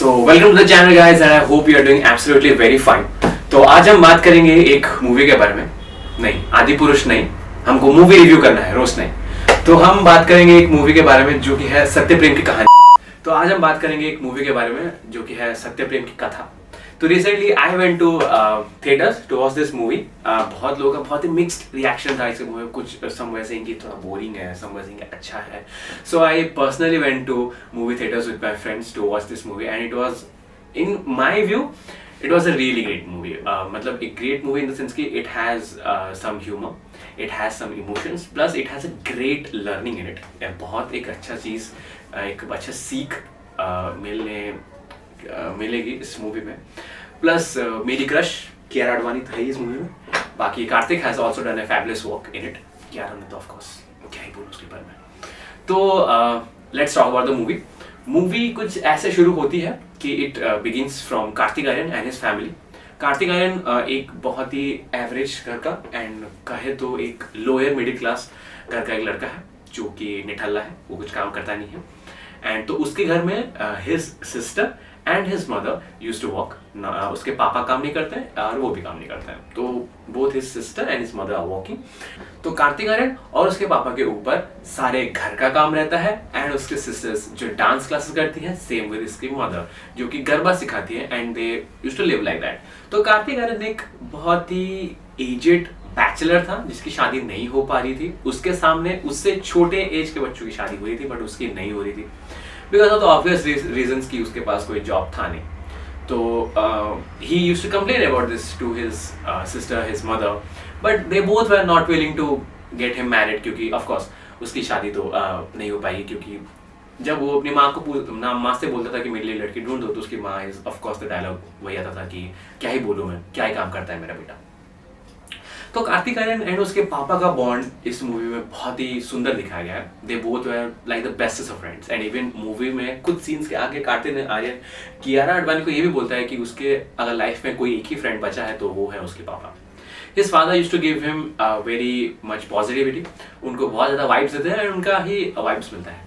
So welcome to the channel guys and I hope you are doing absolutely very fine. तो आज हम बात करेंगे एक मूवी के बारे में। नहीं, आदि पुरुष नहीं, हमको मूवी रिव्यू करना है, रोस्ट नहीं। तो हम बात करेंगे एक मूवी के बारे में जो कि है सत्य प्रेम की कहानी। तो आज हम बात करेंगे एक मूवी के बारे में जो कि है सत्य प्रेम की कथा। तो recently I went to theatres to watch this movie. बहुत लोगों का बहुत ही मिक्स्ड रिएक्शन था इस मूवी में। कुछ सम वे सेइंग कि थोड़ा बोरिंग है, सम वे सेइंग कि अच्छा है। So I personally went to movie theatres with my friends to watch this movie and it was in my view it was a really great movie. मतलब एक great movie in the sense कि it has some humor, it has some emotions, plus it has a great learning in it. बहुत एक अच्छा चीज़, एक अच्छा सीख मिलेगी इस मूवी में। प्लस मेरी क्रश कियारा आडवाणी था इस मूवी में। बाकी Kartik has also done A fabulous work in it. Kiara ने तो ऑफ कोर्स क्या ही बोलूं उसके बारे में। तो let's talk about the movie. Movie कुछ ऐसे शुरू होती है कि it begins from Kartik Aaryan and his family. Kartik Aaryan एक बहुत ही एवरेज घर का एंड कहे तो एक लोअर मिडिल क्लास घर का एक लड़का है जो कि निठल्ला है, वो कुछ काम करता नहीं है। एंड तो उसके घर में his sister and his mother used to work. उसके पापा काम नहीं करते हैं और वो भी काम नहीं करते हैं, तो both his sister and his mother are working. तो कार्तिक आर्यन और उसके पापा के ऊपर सारे घर का काम रहता है एंड उसके सिस्टर्स जो डांस क्लासेस करती हैं, सेम विद इसकी मदर जो कि गरबा सिखाती है and they used to live like that. तो कार्तिक आर्यन एक बहुत ही एजेड बैचलर था जिसकी शादी नहीं हो पा रही थी। उसके सामने उससे छोटे एज के बच्चों की शादी हो रही थी बट उसकी नहीं हो रही थी because of the obvious reasons कि उसके पास कोई जॉब था नहीं। तो he used to complain about this to his sister, his mother, but they both were not willing to get him married क्योंकि of course उसकी शादी तो नहीं हो पाई। क्योंकि जब वो अपनी माँ से बोलता था कि मेरे लिए लड़की ढूंढ दो तो उसकी माँ is of course the dialogue वही आता था कि क्या ही बोलूँ मैं, क्या ही काम करता है मेरा बेटा। तो कार्तिक आर्यन एंड उसके पापा का बॉन्ड इस मूवी में बहुत ही सुंदर दिखाया गया है। They both were like the bestest of friends and even movie में कुछ सीन्स के आगे कार्तिक आर्यन कियारा आडवाणी को ये भी बोलता है कि उसके अगर लाइफ में कोई एक ही फ्रेंड बचा है तो वो है उसके पापा। His father used to give him very much positivity. उनको बहुत ज़्यादा वाइब्स देते हैं एंड उनका ही वाइब्स मिलता है।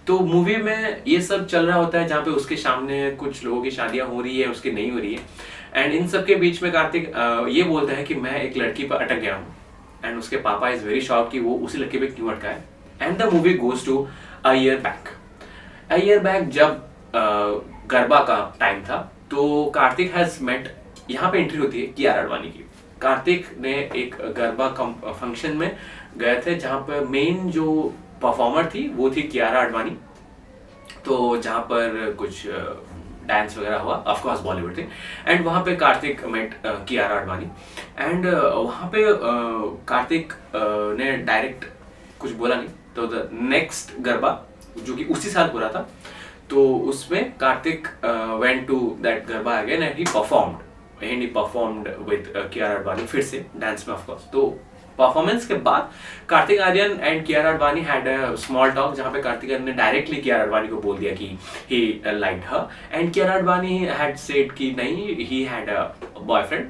तो मूवी में ये सब चल रहा होता है जहाँ पे उसके सामने कुछ लोगों की शादियाँ हो रही है, उसकी नहीं हो रही है। एंड इन सब के बीच में कार्तिक ये बोलता है कि मैं एक लड़की पर अटक गया हूँ एंड उसके पापा इज वेरी शॉक कि वो उसी लड़की पे क्यों अटका है। And the movie goes to a year back जब गरबा का टाइम था तो कार्तिक हैज मेट, यहाँ पे एंट्री होती है कियारा आडवाणी की। कार्तिक ने एक गरबा फंक्शन में गए थे जहाँ पर मेन जो परफॉर्मर थी वो थी कियारा आडवाणी। तो जहाँ पर कुछ डांस वगैरह हुआ, ऑफ कोर्स बॉलीवुड थी। एंड वहाँ पे कार्तिक मेट कियारा आडवाणी एंड वहाँ पे कार्तिक ने डायरेक्ट कुछ बोला नहीं। तो द नेक्स्ट गरबा जो कि उसी साल हो रहा था तो उसमें Kartik went to that garba again and he performed with Kiara Advani फिर से डांस में ऑफ कोर्स। तो परफॉर्मेंस के बाद Kartik Aaryan and Kiara Advani had a small talk जहाँ पे कार्तिक आर्यन ने डायरेक्टली कियारा आडवाणी को बोल दिया कि he liked her and Kiara Advani had said कि नहीं, he had a boyfriend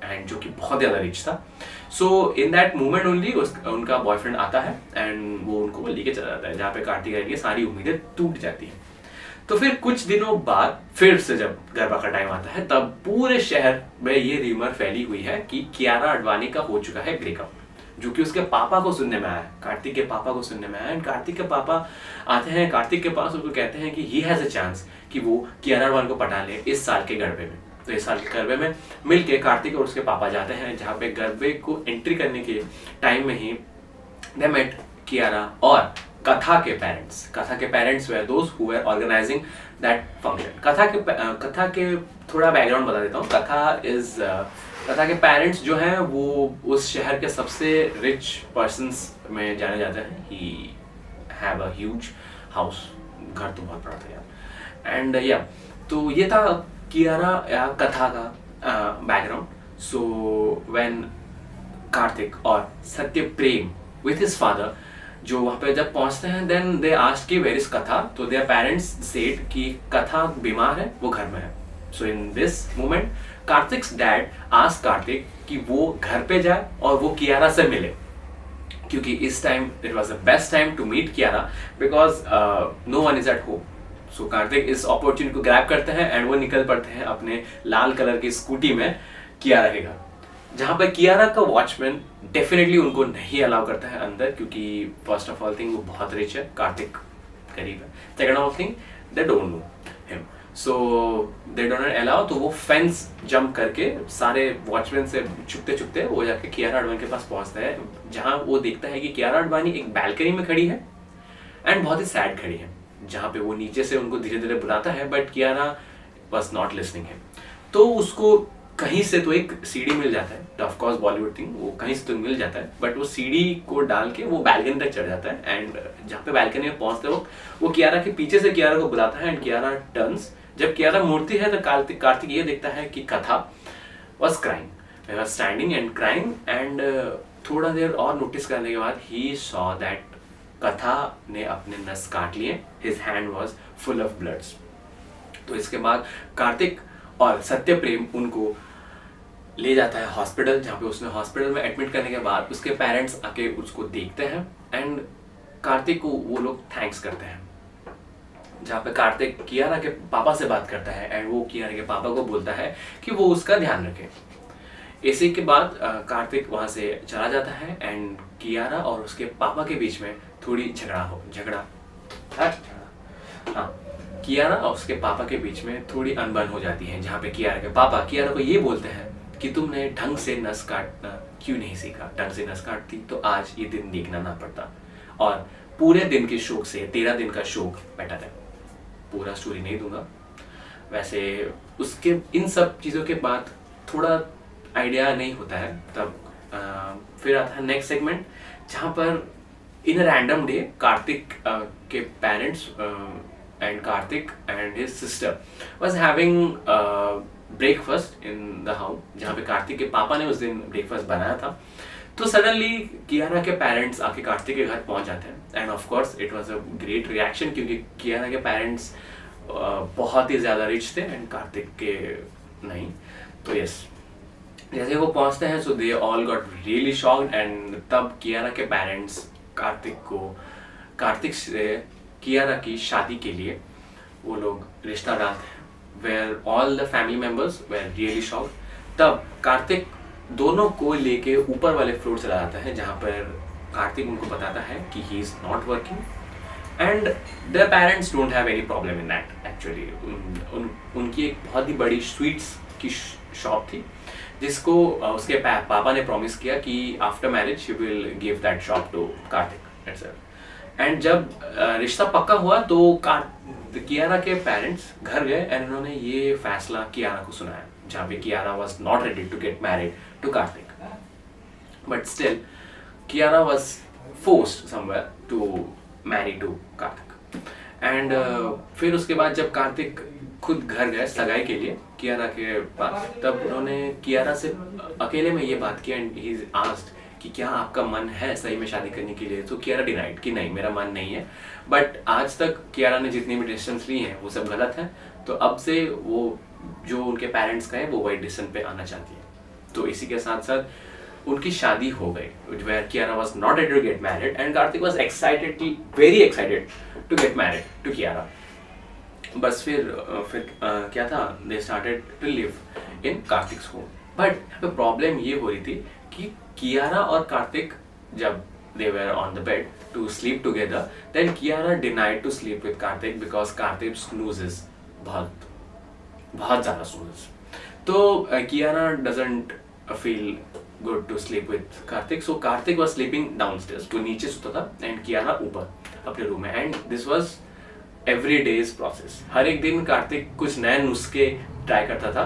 and जो कि बहुत ज़्यादा रिच था। सो इन दैट मोमेंट ओनली उनका बॉयफ्रेंड आता है एंड वो उनको लेके चला जाता है जहाँ पे कार्तिक आर्यन की सारी उम्मीदें टूट जाती हैं। तो फिर कुछ दिनों बाद फिर से जब गरबा का टाइम आता है तब पूरे शहर में ये र्यूमर फैली हुई है कि कियारा आडवाणी का हो चुका है ब्रेकअप, जो कि उसके पापा को सुनने में आया, कार्तिक के पापा को सुनने में आया। एंड कार्तिक के पापा आते हैं कार्तिक के पास, उनको कहते हैं कि ही हैज़ अ चांस कि वो कियारा आडवाणी को पटा ले इस साल के गरबे में। तो इस साल के गरबे में मिलके कार्तिक और उसके पापा जाते हैं जहाँ पे गरबे को एंट्री करने के टाइम में ही दे मेट कियारा और कथा के पेरेंट्स वे those who were organizing that function. Katha के थोड़ा बैकग्राउंड बता देता हूँ। कथा के पेरेंट्स जो हैं वो उस शहर के सबसे रिच पर्सन्स में जाने जाते हैं। He have a huge house, घर तो बहुत बड़ा था यार। एंड या तो ये था कियारा या कथा का बैकग्राउंड। सो व्हेन कार्तिक और सत्य प्रेम विथ हिज फादर जो वहाँ पे जब पहुँचते हैं देन दे आस्क्ड कि वेयर इज कथा। तो देयर पेरेंट्स सेड कि कथा बीमार है, वो घर में है। So in this moment Kartik's dad asked Kartik कि वो घर पे जाए और वो कियारा से मिले क्योंकि इस time it was the best time to meet Kiara because no one is at home. So Kartik इस अपॉर्चुनिटी को ग्रैब करते हैं एंड वो निकल पड़ते हैं अपने लाल कलर की स्कूटी में कियारा के घर, जहाँ पर कियारा का वॉचमैन डेफिनेटली उनको नहीं अलाउ करता है अंदर, क्योंकि फर्स्ट ऑफ ऑल थिंग वो बहुत रिच है, कार्तिक गरीब है, second of thing they don't know him, so they don't allow. तो वो फेंस जंप करके सारे वॉचमैन से छुपते छुपते वो जाके कियारा आडवाणी के पास पहुंचता है, जहाँ वो देखता है कि कियारा आडवाणी एक बैल्कनी में खड़ी है एंड बहुत ही सैड खड़ी है, जहाँ पे वो नीचे से उनको धीरे धीरे बुलाता है but Kiara was not listening him. तो उसको कहीं से तो एक सीढ़ी मिल जाता है, ऑफ कोर्स बॉलीवुड थिंग, वो कहीं से तो मिल जाता है बट वो सीढ़ी को डाल के वो बैल्कनी तक चढ़ जाता है एंड जहाँ पे बैल्कनी में पहुंचते वो कियारा के पीछे से कियारा को बुलाता है एंड कियारा टर्न्स। जब कियारा मुड़ती है तो कार्तिक ये देखता है कि कथा was crying, was standing and crying and थोड़ा देर और नोटिस करने के बाद ही सॉ दैट कथा ने अपने नस काट लिए, his hand was full of bloods. तो इसके बाद कार्तिक और सत्य प्रेम उनको ले जाता है हॉस्पिटल, जहाँ पे उसने हॉस्पिटल में एडमिट करने के बाद उसके पेरेंट्स आके उसको देखते हैं एंड कार्तिक को वो लोग थैंक्स करते हैं, जहाँ पे कार्तिक कियारा के पापा से बात करता है एंड वो कियारा के पापा को बोलता है कि वो उसका ध्यान रखे। इसी के बाद कार्तिक वहाँ से चला जाता है एंड कियारा और उसके पापा के बीच में थोड़ी कियारा और उसके पापा के बीच में थोड़ी अनबन हो जाती है, जहाँ पे कियारा के पापा कियारा को ये बोलते हैं कि तुमने ढंग से नस काटना क्यों नहीं सीखा, ढंग से नस काटती तो आज ये दिन देखना ना पड़ता और पूरे दिन के शोक से 13 दिन का शोक बेटर है। पूरा स्टोरी नहीं दूंगा, वैसे उसके इन सब चीज़ों के बाद थोड़ा आइडिया नहीं होता है तब फिर आता है नेक्स्ट सेगमेंट, जहाँ पर इन अ रैंडम डे कार्तिक के parents and Kartik and his sister was having breakfast in the house, जहाँ पे कार्तिक के पापा ने उस दिन ब्रेकफास्ट बनाया था। तो सडनली कियारा के पेरेंट्स आके कार्तिक के घर पहुंच जाते हैं end of course it was a great reaction, क्योंकि कियारा के पेरेंट्स बहुत ही ज़्यादा रिच थे एंड कार्तिक के नहीं। तो यस, जैसे वो पहुंचते हैं so they all got really shocked and तब कियारा के पेरेंट्स कार्तिक से कियारा की शादी के लिए वो लोग रिश्ता डालते हैं, where all the family members were really shocked. तब कार्तिक दोनों को लेके ऊपर वाले फ्लोर चला जाता है, जहाँ पर कार्तिक उनको बताता है कि he is not working and the parents don't have any problem in that. Actually उनकी एक बहुत ही बड़ी स्वीट्स की शॉप थी, जिसको उसके पापा ने प्रॉमिस किया कि after marriage she will give that shop to Kartik itself. And जब रिश्ता पक्का हुआ तो कियारा के पेरेंट्स घर गए एंड उन्होंने ये फैसला कियारा को सुनाया, जहाँ पे Kiara was not ready to get married to Kartik, but still Kiara was forced somewhere to marry to Kartik. And फिर उसके बाद जब कार्तिक खुद घर गए सगाई के लिए कियारा के पास, तब उन्होंने कियारा से अकेले में ये बात की एंड ही आस्क्ड कि क्या आपका मन है सही में शादी करने के लिए। तो कियारा डिनाइड कि नहीं, मेरा मन नहीं है। बट आज तक कियारा ने जितनी भी डिसीजंस ली हैं वो सब गलत है, तो अब से वो जो उनके पेरेंट्स का है वो वाइट डिसीजन पे आना चाहती है। तो इसी के साथ साथ उनकी शादी हो गई, where Kiara was not ready to get married and Kartik was very excited to get married to Kiara. बस फिर क्या था, they started to live in Kartik's home. But यहाँ पे प्रॉब्लम ये हो रही थी कि कियारा और कार्तिक जब they were on the bed to sleep together, then Kiara denied to sleep with Karthik because Karthik snoozes बहुत ज़्यादा snoozes। तो Kiara doesn't feel good to sleep with Karthik, so Karthik was sleeping downstairs, वो नीचे सोता था and Kiara ऊपर अपने room में। and this was every day's process। हर एक दिन कार्तिक कुछ नए नुस्खे ट्राई करता था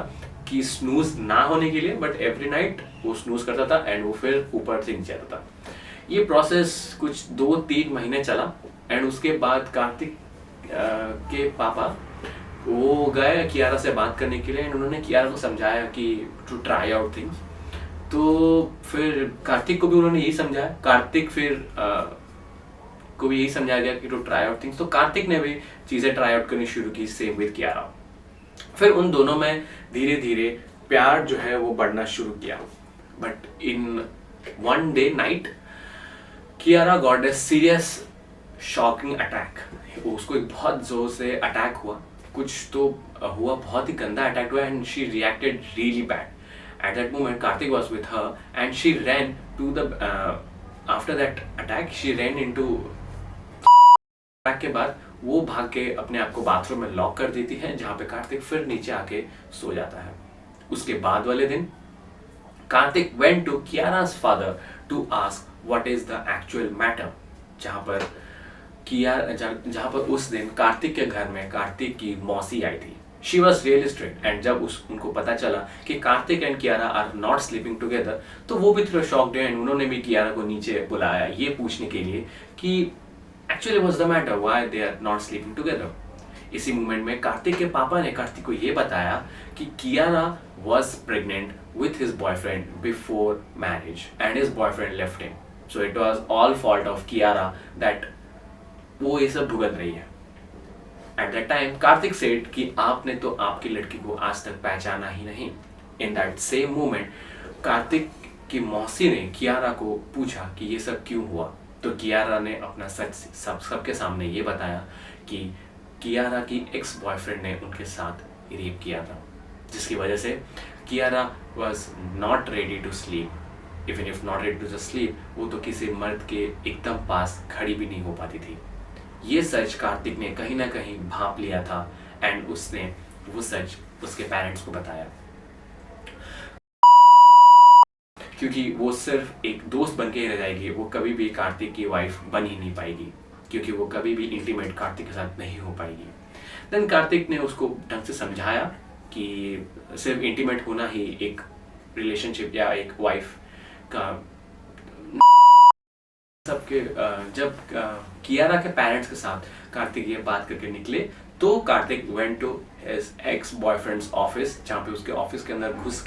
कि स्नूज ना होने के लिए, बट एवरी नाइट वो स्नूज करता था एंड वो फिर ऊपर से नीचे आता था। ये प्रोसेस कुछ 2-3 महीने चला एंड उसके बाद कार्तिक के पापा वो गए कियारा से बात करने के लिए एंड उन्होंने कियारा को समझाया कि टू ट्राई आउट थिंग्स। तो फिर कार्तिक को भी उन्होंने यही समझाया, कार्तिक फिर को भी यही समझाया गया कि टू ट्राई आउट थिंग्स। तो कार्तिक ने भी चीज़ें ट्राई आउट करनी शुरू की सेम विद कियारा। फिर उन दोनों में धीरे धीरे प्यार जो है वो बढ़ना शुरू किया। But in one day night Kiara got a serious shocking attack उसको एक बहुत जोर से अटैक हुआ, कुछ तो हुआ, बहुत ही गंदा अटैक हुआ and she reacted really bad. At that moment, Karthik was with her and she ran to the. After that attack, she ran into. Attack के बाद वो भाग के अपने आप को बाथरूम में लॉक कर देती है, जहाँ पे कार्तिक फिर नीचे आके सो जाता है. उसके बाद वाले दिन Kartik went to Kiara's father to ask what is the actual matter. जहाँ पर जहाँ पर उस दिन कार्तिक के घर में कार्तिक की मौसी आई थी. She was really strict and जब उनको पता चला कि Kartik and Kiara are not sleeping together, तो वो भी थोड़ा शॉक्ड है एंड उन्होंने भी कियारा को नीचे बुलाया ये पूछने के लिए कि actually what's the matter, why they are not sleeping together. इसी मोमेंट में कार्तिक के पापा ने कार्तिक को ये बताया कि Kiara was pregnant with his boyfriend before marriage and his boyfriend left him. So it was all fault of Kiara that वो ये सब भुगत रही है. At that time, Karthik said कि आपने तो आपकी लड़की को आज तक पहचाना ही नहीं. In that same moment, Kartik की मौसी ने कियारा को पूछा कि ये सब क्यों हुआ. तो कियारा ने अपना सच सबके सामने ये बताया कि कियारा की एक्स बॉयफ्रेंड ने उनके साथ रेप किया था, जिसकी वजह से Kiara was not ready to sleep. Even if not ready to sleep, वो तो किसी मर्द के एकदम पास खड़ी भी नहीं हो पाती थी. ये सच कार्तिक ने कहीं ना कहीं भांप लिया था एंड उसने वो सच उसके पेरेंट्स को बताया, क्योंकि वो सिर्फ एक दोस्त बन के रह जाएगी, वो कभी भी कार्तिक की वाइफ बन ही नहीं पाएगी, क्योंकि वो कभी भी इंटीमेट कार्तिक के साथ नहीं हो पाएगी. देन कार्तिक ने उसको ढंग से समझाया कि सिर्फ इंटीमेट होना ही एक रिलेशनशिप या एक वाइफ का सबके. जब कियारा के पेरेंट्स के साथ कार्तिक ये बात करके निकले, तो Kartik went to his ex boyfriend's office, जहाँ पे उसके ऑफिस के अंदर घुस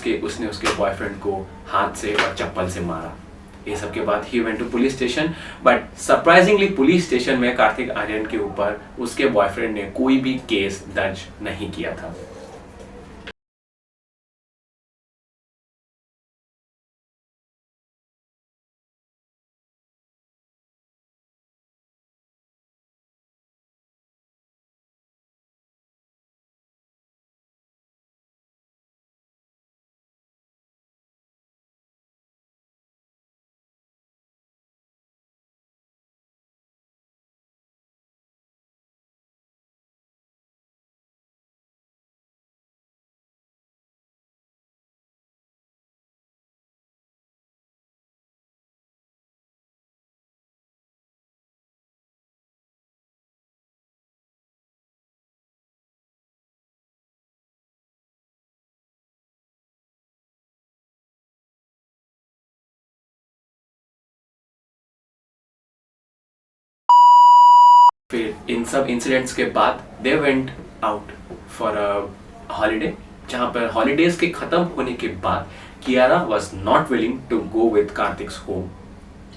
के उसने उसके बॉयफ्रेंड को हाथ से और चप्पल से मारा. ये सब के बाद ही went to police station, but surprisingly police station में कार्तिक आर्यन के ऊपर उसके बॉयफ्रेंड ने कोई भी केस दर्ज नहीं किया था. फिर इन सब इंसिडेंट्स के बाद they went out for a holiday, जहाँ पर हॉलीडेज के खत्म होने के बाद Kiara was not willing to go with Kartik's home.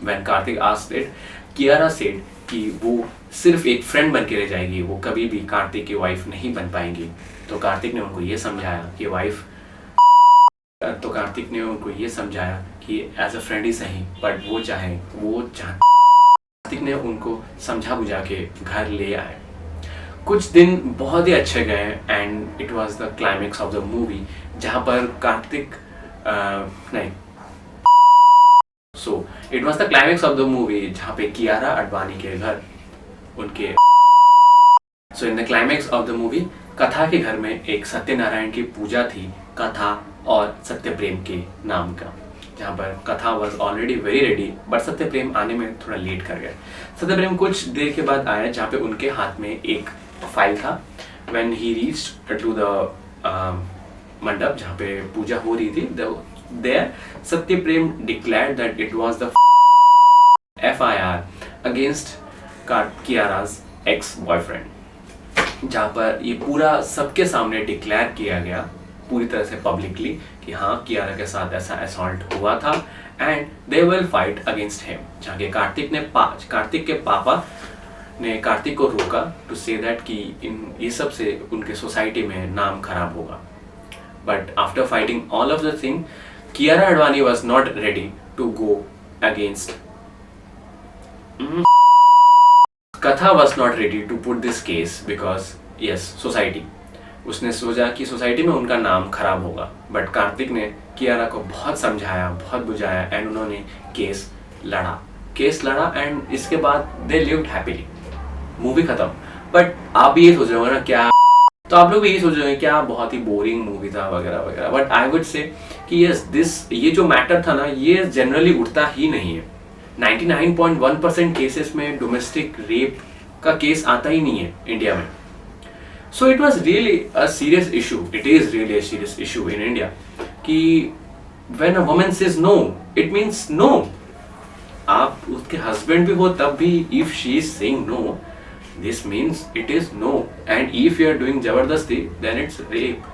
When Kartik asked it, Kiara said कि वो सिर्फ एक फ्रेंड बन के रह जाएगी, वो कभी भी कार्तिक की वाइफ नहीं बन पाएंगी. तो कार्तिक ने उनको ये समझाया कि एज अ फ्रेंड ही सही, बट वो कार्तिक ने उनको समझा बुझा के घर ले आए. कुछ दिन बहुत ही अच्छे गए and it was the climax of the movie, जहाँ पर it was the climax of the movie जहाँ पे कियारा अडवाणी के घर उनके. So in the climax of the movie, Katha के घर में एक सत्यनारायण की पूजा थी, कथा और सत्यप्रेम के नाम का, जहाँ पर कथा was already very ready, but Satyaprem आने में थोड़ा लेट कर गए. सत्यप्रेम कुछ देर के बाद आया, जहाँ पे उनके हाथ में एक फाइल था. When he reached to the mandap जहाँ पे पूजा हो रही थी, there Satyaprem declared that it was the FIR against Kiara's ex boyfriend, जहाँ पर ये पूरा सबके सामने डिक्लेयर किया गया पूरी तरह से पब्लिकली कि हाँ, कियारा के साथ ऐसा असॉल्ट हुआ था and they will fight against him. जहाँ के कार्तिक के पापा ने कार्तिक को रोका टू से दैट कि ये सब से उनके सोसाइटी में नाम खराब होगा. But after fighting all of the thing, Kiara Advani was not ready to go against Katha was not ready to put this case because yes society, उसने सोचा कि सोसाइटी में उनका नाम खराब होगा, बट कार्तिक ने कियारा को बहुत समझाया, बहुत बुझाया एंड उन्होंने केस लड़ा एंड इसके बाद दे लिव्ड हैप्पीली, मूवी खत्म। बट आप भी ये सोच रहे हो ना क्या, तो आप लोग भी यही सोच रहे हैं क्या बहुत ही बोरिंग मूवी था वगैरह वगैरह, बट आई वुड से कि यस ये जो मैटर था ना ये जनरली उठता ही नहीं है। 99.1% केसेस में डोमेस्टिक रेप का केस आता ही नहीं है इंडिया में। So it was really a serious issue, it is really a serious issue in India कि when a woman says no it means no. आप उसके हस्बैंड भी हो तब भी if she is saying no this means it is no, and if you are doing jabardasti then it's rape,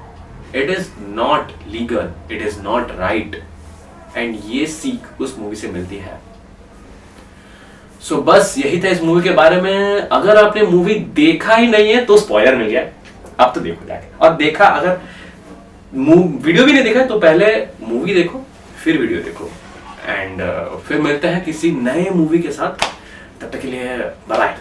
it is not legal, it is not right, and ये सीख उस movie से मिलती है। सो बस यही था इस मूवी के बारे में। अगर आपने मूवी देखा ही नहीं है तो स्पॉइलर मिल गया, अब तो देखो जाके, और देखा अगर वीडियो भी नहीं देखा तो पहले मूवी देखो फिर वीडियो देखो, एंड फिर मिलते हैं किसी नए मूवी के साथ, तब तक के लिए बाय बाय।